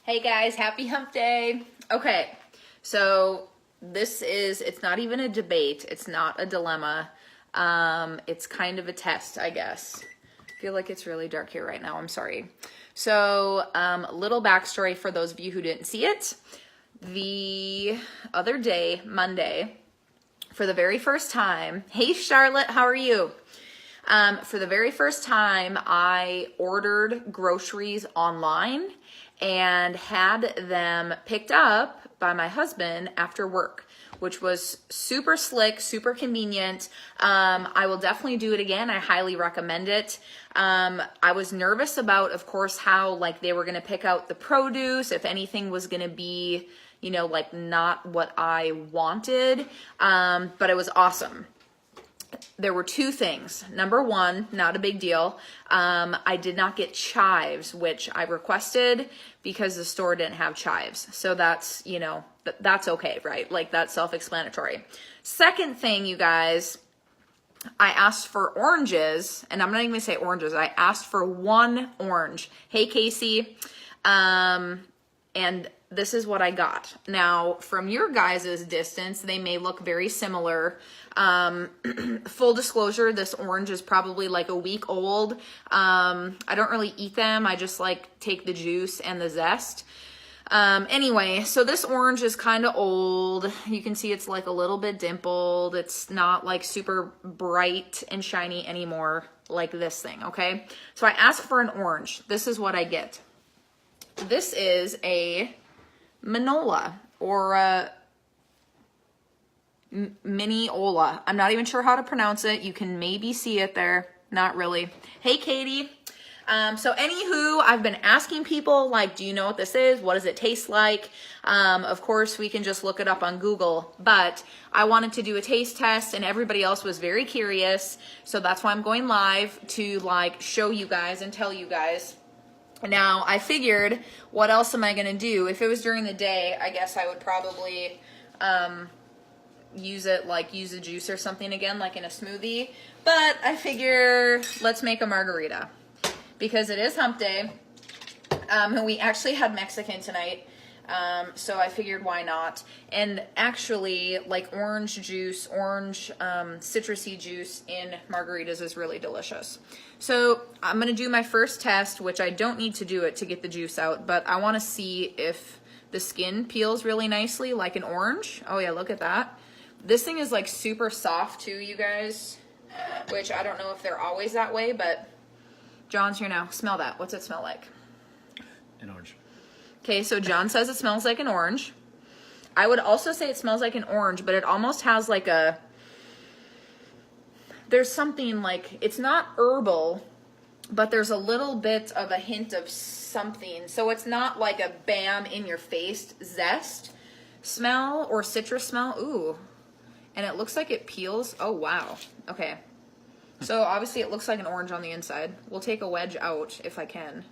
Hey guys, happy hump day. Okay, so it's not even a debate. It's not a dilemma. It's kind of a test, I guess. I feel like it's really dark here right now. I'm sorry. So, little backstory for those of you who didn't see it. The other day, Monday, for the very first time, hey Charlotte, how are you? For the very first time, I ordered groceries online and had them picked up by my husband after work, which was super slick, super convenient. I will definitely do it again. I highly recommend it. I was nervous about, of course, how like they were going to pick out the produce, if anything was going to be, you know, like not what I wanted. But it was awesome. There were two things. Number one, not a big deal. I did not get chives, which I requested because the store didn't have chives. So that's, you know, that's okay, right? Like that's self-explanatory. Second thing, you guys, I asked for oranges, and I'm not even gonna say oranges. I asked for one orange. Hey, Casey. And this is what I got. Now, from your guys' distance, they may look very similar. Full disclosure, this orange is probably like a week old. I don't really eat them. I just like take the juice and the zest. Anyway, so this orange is kind of old. You can see it's like a little bit dimpled. It's not like super bright and shiny anymore like this thing, okay? So I asked for an orange. This is what I get. This is a Minneola or a Minneola. I'm not even sure how to pronounce it. You can maybe see it there. Not really. Hey, Katie. So anywho, I've been asking people, like, do you know what this is? What does it taste like? Of course, we can just look it up on Google, but I wanted to do a taste test and everybody else was very curious. So that's why I'm going live to like show you guys and tell you guys. Now, I figured, what else am I going to do? If it was during the day, I guess I would probably use a juice or something again, like in a smoothie. But I figure, let's make a margarita. Because it is hump day. And we actually had Mexican tonight. So I figured, why not? And actually, like orange juice, citrusy juice in margaritas is really delicious. So I'm going to do my first test, which I don't need to do it to get the juice out, but I want to see if the skin peels really nicely like an orange. Oh yeah, look at that. This thing is like super soft too, you guys, which I don't know if they're always that way, but John's here now. Smell that. What's it smell like? An orange. Okay, so John says it smells like an orange. I would also say it smells like an orange, but it almost has like a, there's something like, it's not herbal, but there's a little bit of a hint of something. So it's not like a bam in your face zest smell or citrus smell. Ooh. And it looks like it peels. Oh, wow. Okay. So obviously it looks like an orange on the inside. We'll take a wedge out if I can.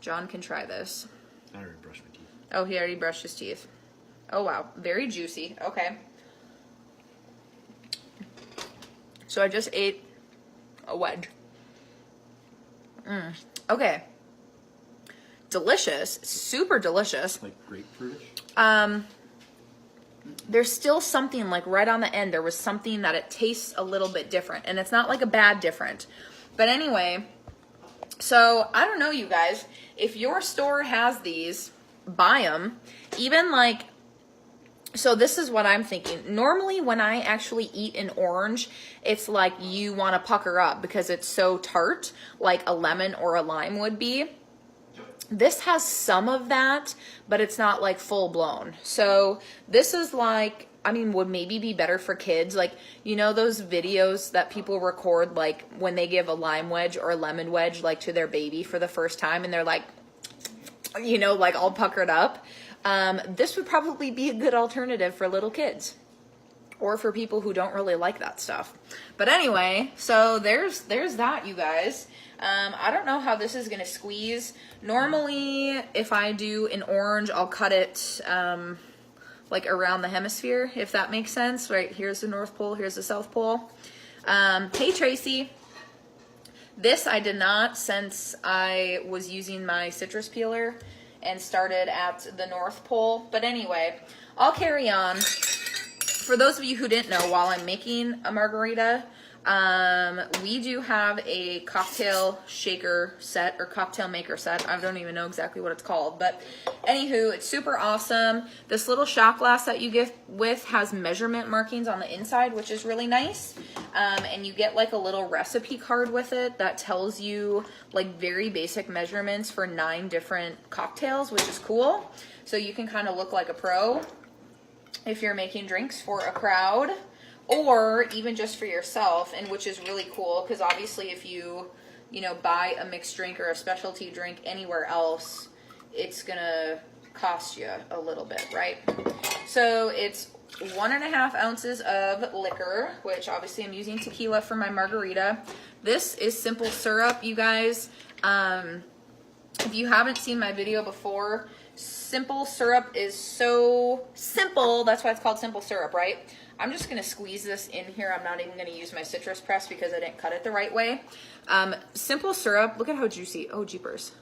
John can try this. I already brushed my teeth. Oh, he already brushed his teeth. Oh, wow. Very juicy. Okay. So I just ate a wedge. Okay. Delicious. Super delicious. Like grapefruitish? There's still something like right on the end. There was something that it tastes a little bit different. And it's not like a bad different. But anyway, so I don't know, you guys. If your store has these, buy them. Even like, so this is what I'm thinking. Normally when I actually eat an orange, it's like you want to pucker up because it's so tart, like a lemon or a lime would be. This has some of that, but it's not like full blown. So this is like, I mean, would maybe be better for kids. Like, you know, those videos that people record, like when they give a lime wedge or a lemon wedge, like to their baby for the first time, and they're like, you know, like all puckered up. This would probably be a good alternative for little kids or for people who don't really like that stuff. But anyway, so there's that, you guys. I don't know how this is going to squeeze. Normally, if I do an orange, I'll cut it like around the hemisphere, if that makes sense. Right, here's the North Pole, here's the South Pole. Hey, Tracy. This I did not, since I was using my citrus peeler and started at the North Pole. But anyway, I'll carry on. For those of you who didn't know, while I'm making a margarita, we do have a cocktail shaker set or cocktail maker set. I don't even know exactly what it's called, but anywho, it's super awesome. This little shot glass that you get with has measurement markings on the inside, which is really nice. And you get like a little recipe card with it that tells you like very basic measurements for 9 different cocktails, which is cool. So you can kind of look like a pro if you're making drinks for a crowd, or even just for yourself, and which is really cool because obviously if you know, buy a mixed drink or a specialty drink anywhere else, it's gonna cost you a little bit, right? So it's 1.5 ounces of liquor, which obviously I'm using tequila for my margarita. This is simple syrup, you guys. If you haven't seen my video before, simple syrup is so simple. That's why it's called simple syrup, right? I'm just going to squeeze this in here. I'm not even going to use my citrus press because I didn't cut it the right way. Simple syrup, look at how juicy. Oh, jeepers.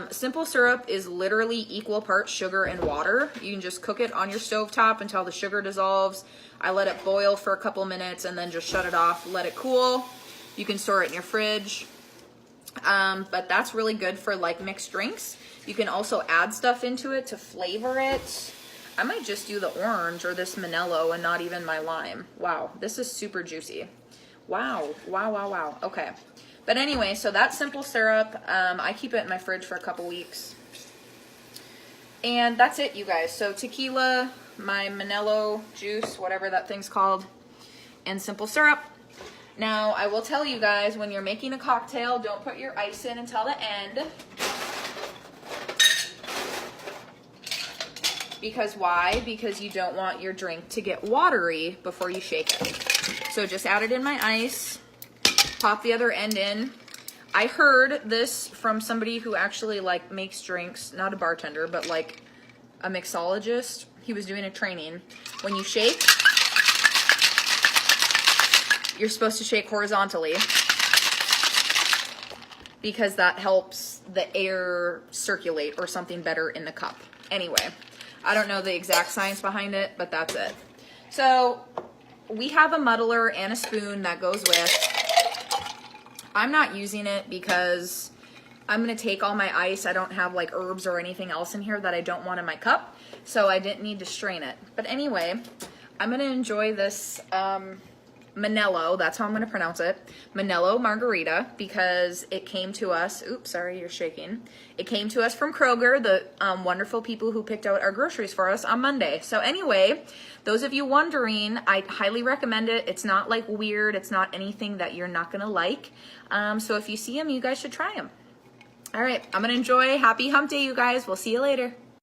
Simple syrup is literally equal parts sugar and water. You can just cook it on your stovetop until the sugar dissolves. I let it boil for a couple minutes and then just shut it off, let it cool. You can store it in your fridge. But that's really good for like mixed drinks. You can also add stuff into it to flavor it. I might just do the orange or this Minneola and not even my lime. Wow, this is super juicy. Wow, wow, wow, wow. Okay. But anyway, so that's simple syrup. I keep it in my fridge for a couple weeks. And that's it, you guys. So tequila, my Minneola juice, whatever that thing's called, and simple syrup. Now, I will tell you guys, when you're making a cocktail, don't put your ice in until the end. Because why? Because you don't want your drink to get watery before you shake it. So just add it in my ice, pop the other end in. I heard this from somebody who actually like makes drinks, not a bartender, but like a mixologist. He was doing a training. When you shake, you're supposed to shake horizontally because that helps the air circulate or something better in the cup. Anyway, I don't know the exact science behind it, but that's it. So we have a muddler and a spoon that goes with. I'm not using it because I'm going to take all my ice. I don't have like herbs or anything else in here that I don't want in my cup, so I didn't need to strain it. But anyway, I'm going to enjoy this Minneola, that's how I'm going to pronounce it, Minneola margarita, because it came to us, oops, sorry, you're shaking. It came to us from Kroger, the wonderful people who picked out our groceries for us on Monday. So anyway, those of you wondering, I highly recommend it. It's not like weird. It's not anything that you're not going to like. So if you see them, you guys should try them. All right, I'm going to enjoy. Happy hump day, you guys. We'll see you later.